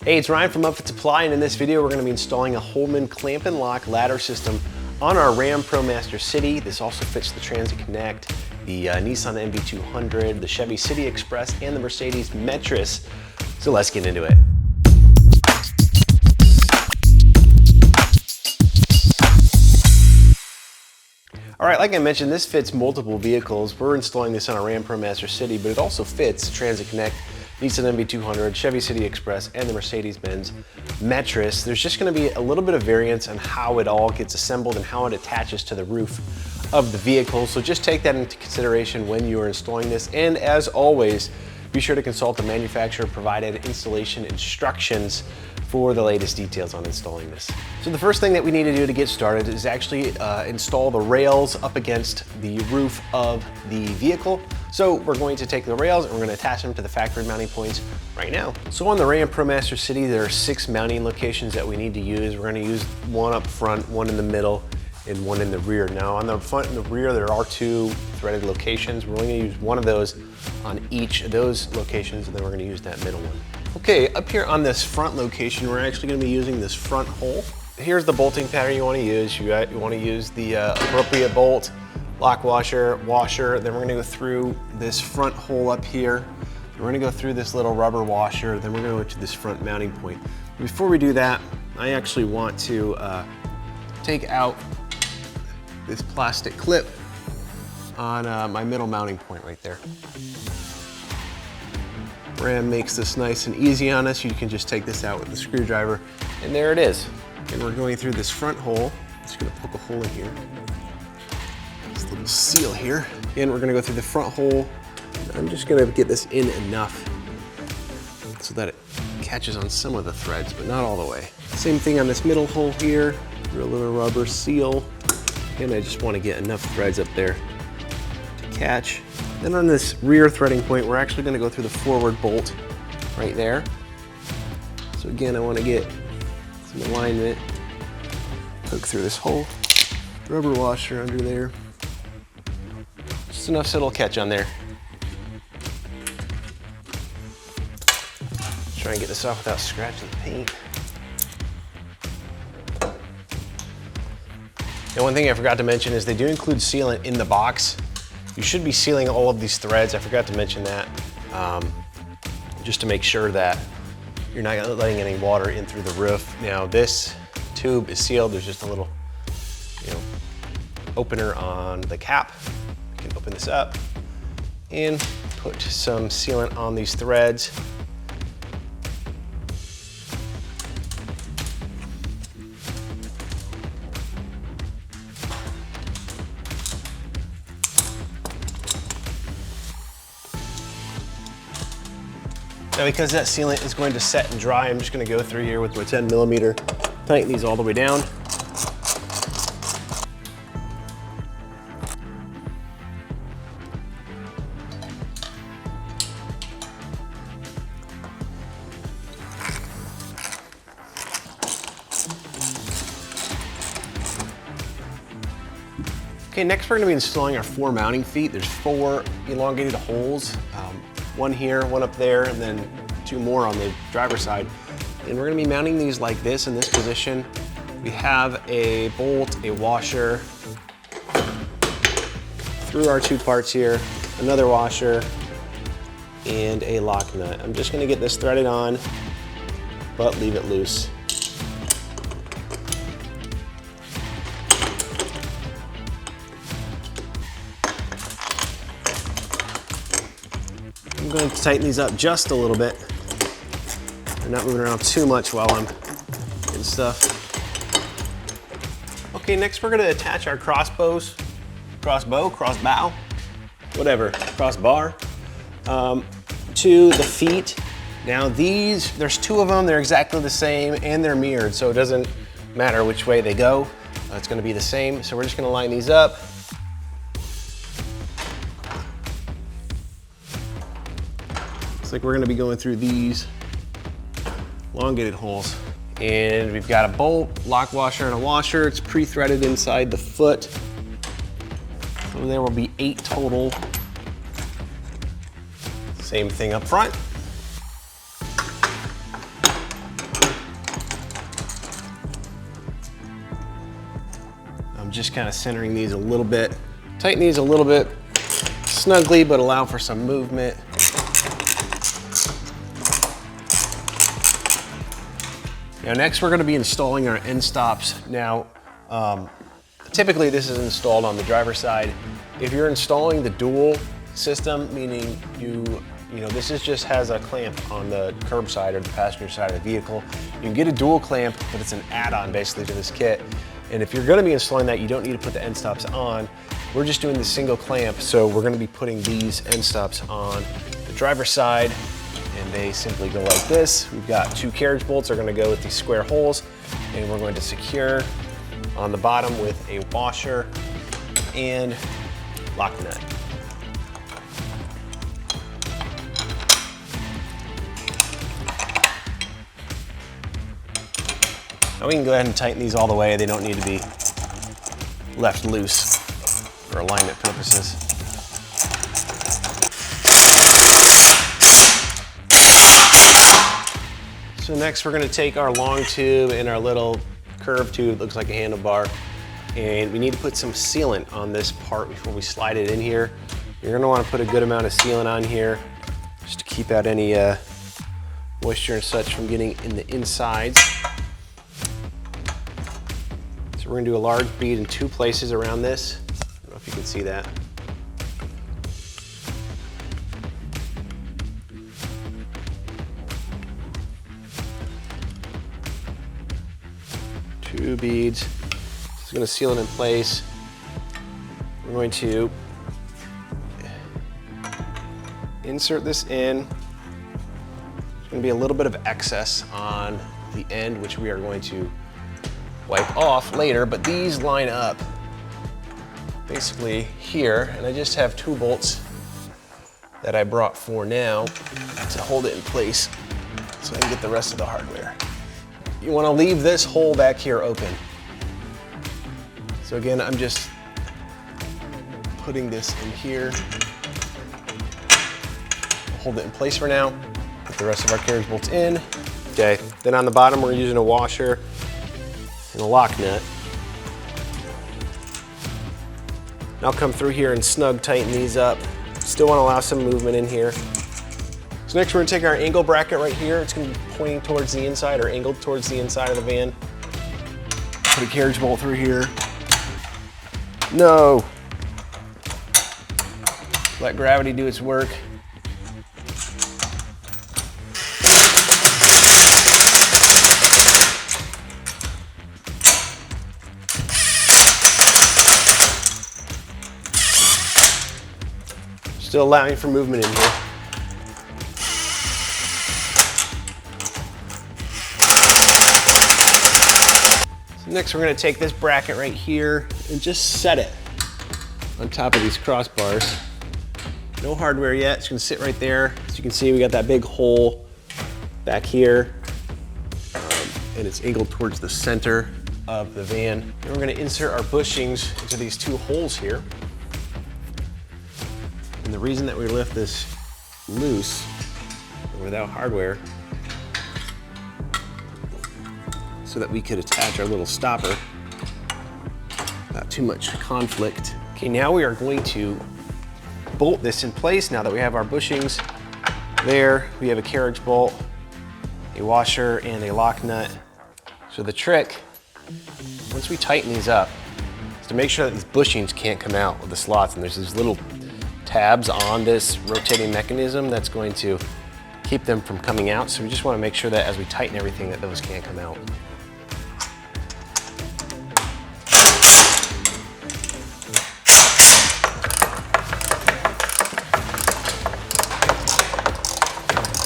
Hey, it's Ryan from Upfit Supply, and in this video we're going to be installing a Holman clamp and lock ladder system on our RAM ProMaster City. This also fits the Transit Connect, the Nissan NV200, the Chevy City Express, and the Mercedes Metris. So let's get into it. All right, like I mentioned, this fits multiple vehicles. We're installing this on a RAM ProMaster City, but it also fits Transit Connect, Nissan NV200, Chevy City Express, and the Mercedes-Benz Metris. There's just gonna be a little bit of variance on how it all gets assembled and how it attaches to the roof of the vehicle. So just take that into consideration when you are installing this. And as always, be sure to consult the manufacturer provided installation instructions for the latest details on installing this. So the first thing that we need to do to get started is actually install the rails up against the roof of the vehicle. So we're going to take the rails and we're going to attach them to the factory mounting points right now. So on the RAM ProMaster City, there are 6 mounting locations that we need to use. We're going to use one up front, one in the middle, and one in the rear. Now on the front and the rear, there are 2 threaded locations. We're only going to use one of those on each of those locations, and then we're going to use that middle one. Okay, up here on this front location, we're actually going to be using this front hole. Here's the bolting pattern you want to use. You want to use the appropriate bolt, lock washer, then we're going to go through this front hole up here. We're going to go through this little rubber washer, then we're going to go to this front mounting point. Before we do that, I actually want to take out this plastic clip on my middle mounting point right there. RAM makes this nice and easy on us. You can just take this out with the screwdriver, and there it is. And we're going through this front hole. Just gonna poke a hole in here. This little seal here. And we're gonna go through the front hole. I'm just gonna get this in enough so that it catches on some of the threads, but not all the way. Same thing on this middle hole here. Through a little rubber seal. And I just wanna get enough threads up there to catch. Then on this rear threading point, we're actually going to go through the forward bolt right there. So again, I want to get some alignment. Poke through this hole. Rubber washer under there. Just enough so it'll catch on there. Try and get this off without scratching the paint. And one thing I forgot to mention is they do include sealant in the box. You should be sealing all of these threads. I forgot to mention that, just to make sure that you're not letting any water in through the roof. Now this tube is sealed. There's just a little, opener on the cap. You can open this up and put some sealant on these threads. Now because that sealant is going to set and dry, I'm just going to go through here with my 10mm, tighten these all the way down. Okay, next we're going to be installing our 4 mounting feet. There's 4 elongated holes. One here, one up there, and then 2 more on the driver's side. And we're gonna be mounting these like this in this position. We have a bolt, a washer, through our 2 parts here, another washer, and a lock nut. I'm just gonna get this threaded on, but leave it loose. I'm going to tighten these up just a little bit. They're not moving around too much while I'm in stuff. Okay, next we're gonna attach our crossbow, whatever, crossbar, to the feet. Now there's 2 of them, they're exactly the same and they're mirrored, so it doesn't matter which way they go. It's gonna be the same. So we're just gonna line these up. Like we're gonna be going through these elongated holes. And we've got a bolt, lock washer, and a washer. It's pre-threaded inside the foot. So there will be 8 total. Same thing up front. just kind of centering these a little bit. Tighten these a little bit snugly, but allow for some movement. Now next we're going to be installing our end stops. Now, typically this is installed on the driver's side. If you're installing the dual system, meaning this just has a clamp on the curb side or the passenger side of the vehicle. You can get a dual clamp, but it's an add-on basically to this kit. And if you're going to be installing that, you don't need to put the end stops on. We're just doing the single clamp, so we're going to be putting these end stops on the driver's side, and they simply go like this. We've got 2 carriage bolts are going to go with these square holes, and we're going to secure on the bottom with a washer and lock nut. Now we can go ahead and tighten these all the way. They don't need to be left loose for alignment purposes. So next we're going to take our long tube and our little curved tube, looks like a handlebar, and we need to put some sealant on this part before we slide it in here. You're going to want to put a good amount of sealant on here just to keep out any moisture and such from getting in the insides. So we're going to do a large bead in 2 places around this. I don't know if you can see that. Two beads. It's going to seal it in place. We're going to insert this in. There's going to be a little bit of excess on the end, which we are going to wipe off later, but these line up basically here, and I just have 2 bolts that I brought for now to hold it in place so I can get the rest of the hardware. You want to leave this hole back here open. So again, I'm just putting this in here. Hold it in place for now. Put the rest of our carriage bolts in. Okay, then on the bottom we're using a washer and a lock nut. And I'll come through here and snug tighten these up. Still want to allow some movement in here. So next we're going to take our angle bracket right here. It's going to be pointing towards the inside or angled towards the inside of the van. Put a carriage bolt through here. No! Let gravity do its work. Still allowing for movement in here. So next we're going to take this bracket right here and just set it on top of these crossbars. No hardware yet, it's going to sit right there. As you can see, we got that big hole back here, and it's angled towards the center of the van. And we're going to insert our bushings into these 2 holes here. And the reason that we left this loose without hardware so that we could attach our little stopper without too much conflict. Okay, now we are going to bolt this in place. Now that we have our bushings there, we have a carriage bolt, a washer, and a lock nut. So the trick, once we tighten these up, is to make sure that these bushings can't come out of the slots, and there's these little tabs on this rotating mechanism that's going to keep them from coming out. So we just want to make sure that as we tighten everything that those can't come out.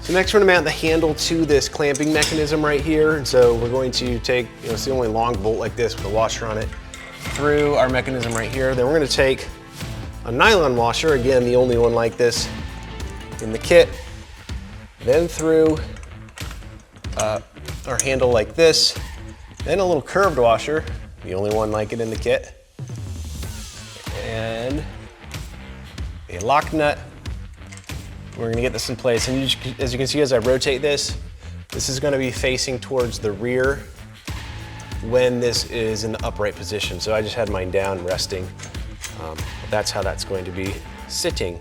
So next we're going to mount the handle to this clamping mechanism right here. And so we're going to take, it's the only long bolt like this with a washer on it, through our mechanism right here. Then we're going to take a nylon washer, again, the only one like this in the kit, then through our handle like this, then a little curved washer, the only one like it in the kit, and a lock nut. We're gonna get this in place, and as you can see as I rotate this, this is gonna be facing towards the rear when this is in the upright position. So I just had mine down resting. That's how that's going to be sitting.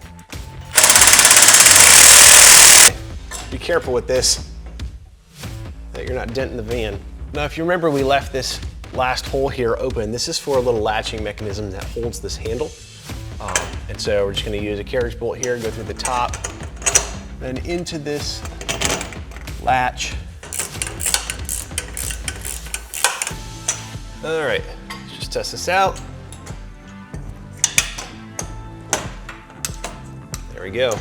Be careful with this, that you're not denting the van. Now, if you remember, we left this last hole here open. This is for a little latching mechanism that holds this handle. And so we're just gonna use a carriage bolt here, go through the top, then into this latch. All right, let's just test this out. There we go,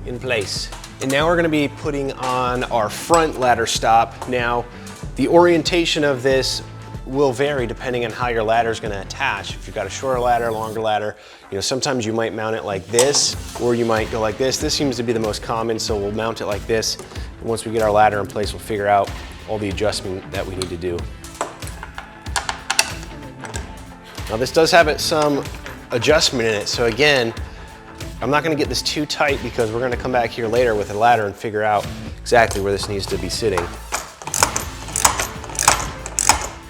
in place. And now we're gonna be putting on our front ladder stop. Now, the orientation of this will vary depending on how your ladder is gonna attach. If you've got a shorter ladder, longer ladder, sometimes you might mount it like this, or you might go like this. This seems to be the most common, so we'll mount it like this. And once we get our ladder in place, we'll figure out all the adjustment that we need to do. Now this does have some adjustment in it, so again, I'm not gonna get this too tight because we're gonna come back here later with a ladder and figure out exactly where this needs to be sitting.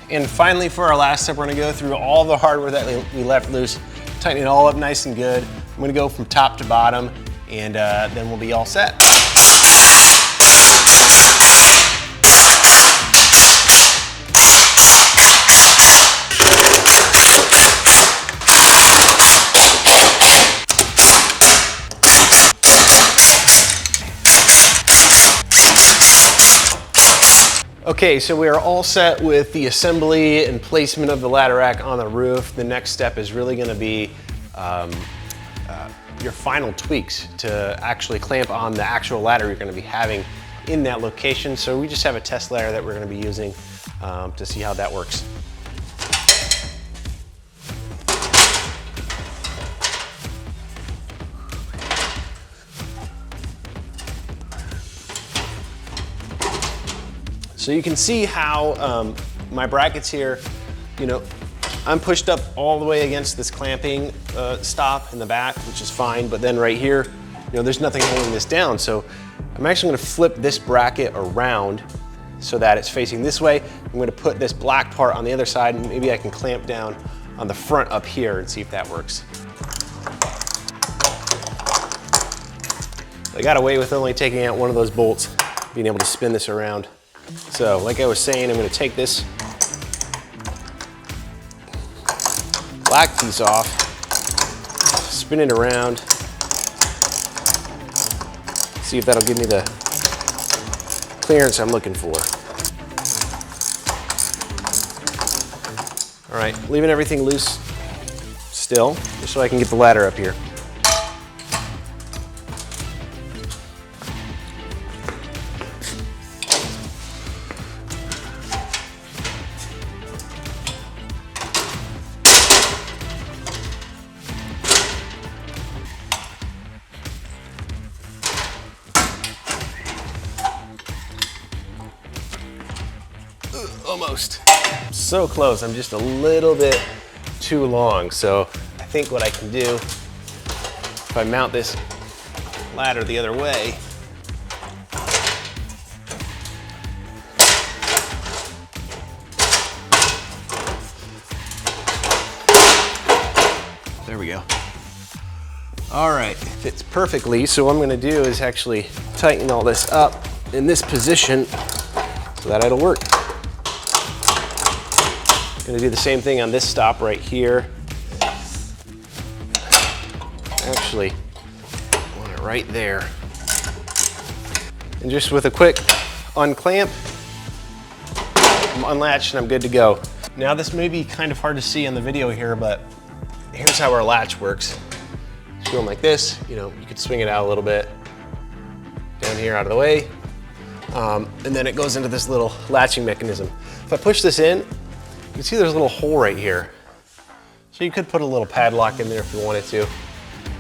And finally, for our last step, we're gonna go through all the hardware that we left loose, tighten it all up nice and good. I'm gonna go from top to bottom, and then we'll be all set. Okay, so we are all set with the assembly and placement of the ladder rack on the roof. The next step is really gonna be your final tweaks to actually clamp on the actual ladder you're gonna be having in that location. So we just have a test ladder that we're gonna be using to see how that works. So you can see how my brackets here, I'm pushed up all the way against this clamping stop in the back, which is fine, but then right here, there's nothing holding this down. So I'm actually gonna flip this bracket around so that it's facing this way. I'm gonna put this black part on the other side, and maybe I can clamp down on the front up here and see if that works. I got away with only taking out one of those bolts, being able to spin this around. So, like I was saying, I'm going to take this black piece off, spin it around, see if that'll give me the clearance I'm looking for. All right, leaving everything loose still, just so I can get the ladder up here. Almost. So close, I'm just a little bit too long. So I think what I can do, if I mount this ladder the other way, there we go. All right, fits perfectly. So what I'm gonna do is actually tighten all this up in this position so that it'll work. Gonna do the same thing on this stop right here. Actually, I want it right there. And just with a quick unclamp, I'm unlatched and I'm good to go. Now this may be kind of hard to see on the video here, but here's how our latch works. It's going like this, you could swing it out a little bit. Down here out of the way. And then it goes into this little latching mechanism. If I push this in, you can see there's a little hole right here. So you could put a little padlock in there if you wanted to,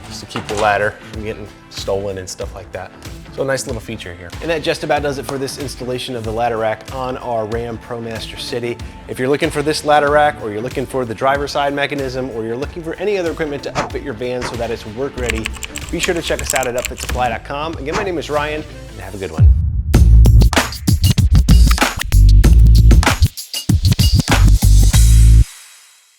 just to keep your ladder from getting stolen and stuff like that. So a nice little feature here. And that just about does it for this installation of the ladder rack on our RAM ProMaster City. If you're looking for this ladder rack, or you're looking for the driver's side mechanism, or you're looking for any other equipment to outfit your van so that it's work ready, be sure to check us out at upfitsupply.com. Again, my name is Ryan, and have a good one.